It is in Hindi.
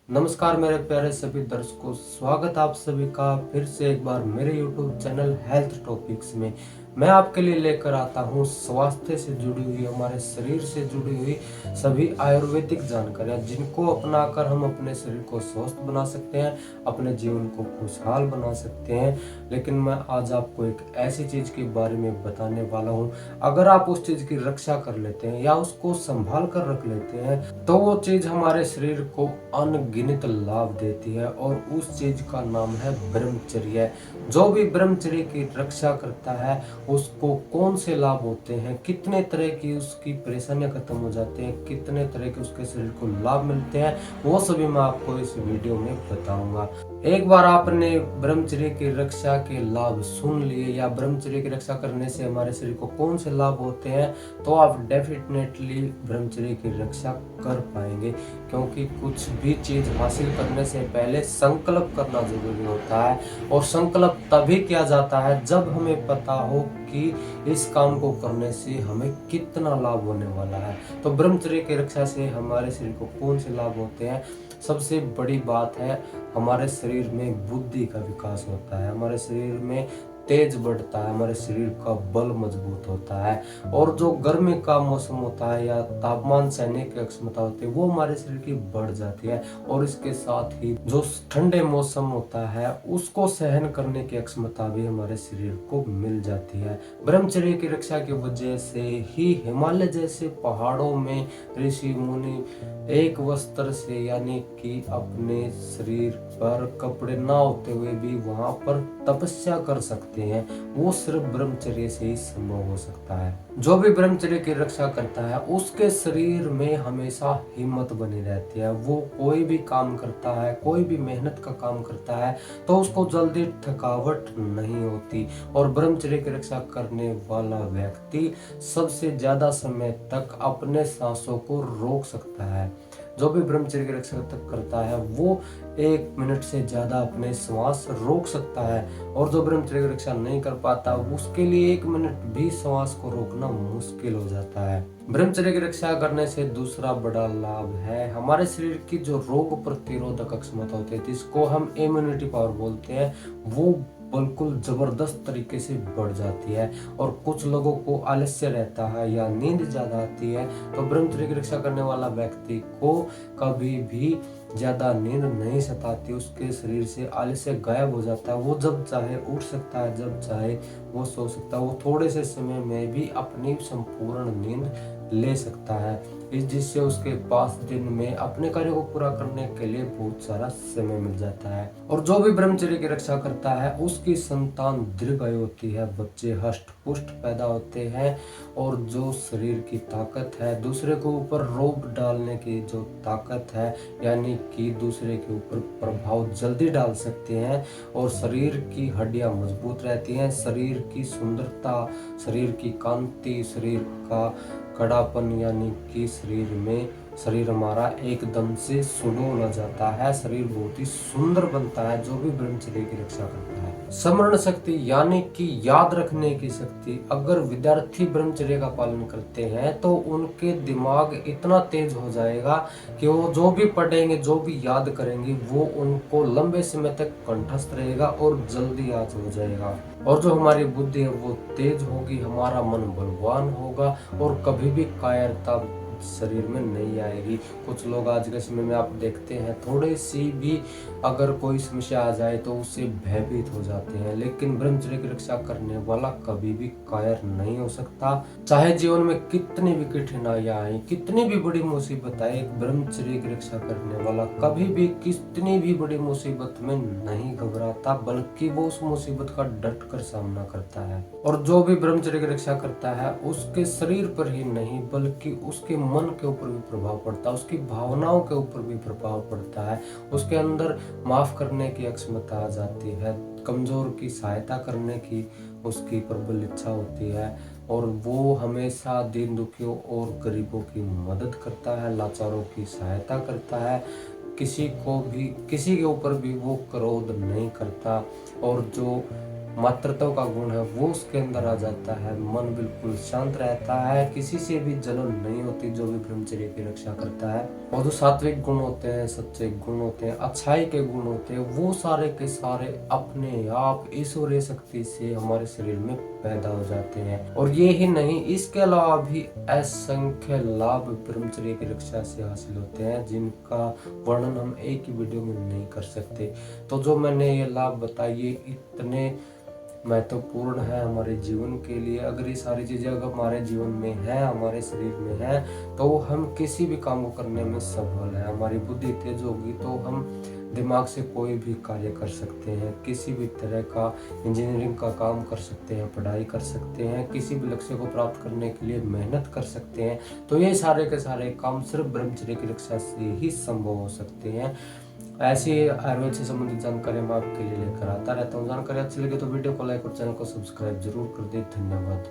नमस्कार मेरे प्यारे सभी दर्शकों, स्वागत आप सभी का फिर से एक बार मेरे YouTube चैनल हेल्थ टॉपिक्स में। मैं आपके लिए लेकर आता हूँ स्वास्थ्य से जुड़ी हुई, हमारे शरीर से जुड़ी हुई सभी आयुर्वेदिक जानकारियाँ, जिनको अपनाकर हम अपने शरीर को स्वस्थ बना सकते हैं, अपने जीवन को खुशहाल बना सकते हैं। लेकिन मैं आज आपको एक ऐसी चीज़ के बारे में बताने वाला हूँ, अगर आप उस चीज़ की रक्षा कर लेते हैं या उसको संभाल कर रख लेते हैं तो वो चीज़ हमारे शरीर को अनगिनत लाभ देती है, और उस चीज का नाम है ब्रह्मचर्य। जो भी ब्रह्मचर्य की रक्षा करता है उसको कौन से लाभ होते हैं, कितने तरह की उसकी परेशानियां खत्म हो जाती हैं, कितने तरह के उसके शरीर को लाभ मिलते हैं, वो सभी मैं आपको इस वीडियो में बताऊंगा। एक बार आपने ब्रह्मचर्य की रक्षा के लाभ सुन लिए या ब्रह्मचर्य की रक्षा करने से हमारे शरीर को कौन से लाभ होते हैं, तो आप डेफिनेटली ब्रह्मचर्य की रक्षा कर पाएंगे। क्योंकि कुछ भी चीज हासिल करने से पहले संकल्प करना जरूरी होता है, और संकल्प तभी किया जाता है जब हमें पता हो कि इस काम को करने से हमें कितना लाभ होने वाला है। तो ब्रह्मचर्य की रक्षा से हमारे शरीर को कौन से लाभ होते हैं? सबसे बड़ी बात है, हमारे शरीर में बुद्धि का विकास होता है, हमारे शरीर में तेज बढ़ता है, हमारे शरीर का बल मजबूत होता है, और जो गर्मी का मौसम होता है या तापमान सहने की क्षमता होती है वो हमारे शरीर की बढ़ जाती है, और इसके साथ ही जो ठंडे मौसम होता है उसको सहन करने की क्षमता भी हमारे शरीर को मिल जाती है। ब्रह्मचर्य की रक्षा की वजह से ही हिमालय जैसे पहाड़ों में ऋषि मुनि एक वस्त्र से, यानी कि अपने शरीर पर कपड़े ना होते हुए भी वहां पर तपस्या कर सकते हैं। वो सिर्फ ब्रह्मचर्य से ही संभव हो सकता है। जो भी ब्रह्मचर्य की रक्षा करता है उसके शरीर में हमेशा हिम्मत बनी रहती है। वो कोई भी काम करता है, कोई भी मेहनत का काम करता है तो उसको जल्दी थकावट नहीं होती, और ब्रह्मचर्य की रक्षा करने वाला व्यक्ति सबसे ज्यादा समय तक अपने सांसों को रोक सकता है। जो भी ब्रह्मचर्य की रक्षा तक करता है वो 1 मिनट से ज्यादा अपने श्वास रोक सकता है, और जो ब्रह्मचर्य की रक्षा नहीं कर पाता उसके लिए 1 मिनट भी श्वास को रोकना मुश्किल हो जाता है। ब्रह्मचर्य की रक्षा करने से दूसरा बड़ा लाभ है, हमारे शरीर की जो रोग प्रतिरोधक क्षमता होती है, जिसको हम इम्यूनिटी पावर बोलते हैं, वो बिल्कुल जबरदस्त तरीके से बढ़ जाती है। और कुछ लोगों को आलस्य रहता है या नींद ज्यादा आती है, तो ब्रह्मचर्य की रक्षा करने वाला व्यक्ति को कभी भी ज्यादा नींद नहीं सताती, उसके शरीर से आलस्य गायब हो जाता है। वो जब चाहे उठ सकता है, जब चाहे वो सो सकता है, वो थोड़े से समय में भी अपनी संपूर्ण नींद ले सकता है, इस जिससे उसके पास दिन में अपने कार्य को पूरा करने के लिए बहुत सारा समय मिल जाता है। और जो भी ब्रह्मचर्य की रक्षा करता है उसकी संतान दीर्घायु होती है, बच्चे हष्ट पुष्ट पैदा होते हैं, और जो शरीर की ताकत है, दूसरे के ऊपर रोब डालने की जो ताकत है, यानी कि दूसरे के ऊपर प्रभाव जल्दी डाल सकते हैं, और शरीर की हड्डियां मजबूत रहती हैं, शरीर की सुंदरता, शरीर की कांति, शरीर का कड़ापन, यानी कि शरीर हमारा एकदम से सुडौल हो जाता है, शरीर बहुत ही सुंदर बनता है जो भी ब्रह्मचर्य की रक्षा करता है। स्मरण शक्ति यानी कि याद रखने की शक्ति, अगर विद्यार्थी ब्रह्मचर्य का पालन करते हैं तो उनके दिमाग इतना तेज हो जाएगा कि वो जो भी पढ़ेंगे, जो भी याद करेंगे, वो उनको लंबे समय तक कंठस्थ रहेगा और जल्दी याद हो जाएगा। और जो हमारी बुद्धि है वो तेज होगी, हमारा मन बलवान होगा, और कभी भी कायरता शरीर में नहीं आएगी। कुछ लोग आज के समय में आप देखते हैं, थोड़ी सी भी अगर कोई समस्या आ जाए तो उससे भयभीत हो जाते हैं, लेकिन ब्रह्मचर्य की रक्षा करने वाला कभी भी कायर नहीं हो सकता। चाहे जीवन में कितनी भी कठिनाइयां आए, कितनी भी बड़ी मुसीबत आए, एक ब्रह्मचर्य की रक्षा करने वाला कभी भी कितनी भी बड़ी मुसीबत में नहीं घबराता, बल्कि वो उस मुसीबत का डट कर सामना करता है। और जो भी ब्रह्मचर्य की रक्षा करता है उसके शरीर पर ही नहीं बल्कि उसके मन के ऊपर भी प्रभाव पड़ता है, उसकी भावनाओं के ऊपर भी प्रभाव पड़ता है, उसके अंदर माफ करने की क्षमता आ जाती है, कमजोर की सहायता करने की उसकी प्रबल इच्छा होती है, और वो हमेशा दीन दुखियों और गरीबों की मदद करता है, लाचारों की सहायता करता है, किसी के ऊपर भी वो क्रोध नहीं करता। और जो मातृत्व का गुण है वो उसके अंदर आ जाता है, मन बिल्कुल शांत रहता है, किसी से भी जलन नहीं होती जो भी ब्रह्मचर्य की रक्षा करता है। और जो सात्विक गुण होते हैं, सच्चे गुण होते हैं, अच्छाई के गुण होते हैं, वो सारे के सारे अपने आप ईश्वरीय शक्ति से हमारे शरीर में पैदा हो जाते हैं। और ये ही नहीं, इसके अलावा भी असंख्य लाभ ब्रह्मचर्य की रक्षा से हासिल होते हैं जिनका वर्णन हम एक ही वीडियो में नहीं कर सकते। तो जो मैंने ये लाभ बताए ये इतने महत्वपूर्ण है हमारे जीवन के लिए। अगर ये सारी चीजें अगर हमारे जीवन में है, हमारे शरीर में है, तो हम किसी भी काम को करने में सफल है। हमारी बुद्धि तेज होगी तो हम दिमाग से कोई भी कार्य कर सकते हैं, किसी भी तरह का इंजीनियरिंग का काम कर सकते हैं, पढ़ाई कर सकते हैं, किसी भी लक्ष्य को प्राप्त करने के लिए मेहनत कर सकते हैं। तो ये सारे के सारे काम सिर्फ ब्रह्मचर्य की रक्षा से ही संभव हो सकते हैं। ऐसी आयुर्वेद से संबंधित जानकारी मैं आपके लिए लेकर आता रहता हूँ। जानकारी अच्छी लगे तो वीडियो को लाइक और चैनल को सब्सक्राइब जरूर कर दे। धन्यवाद।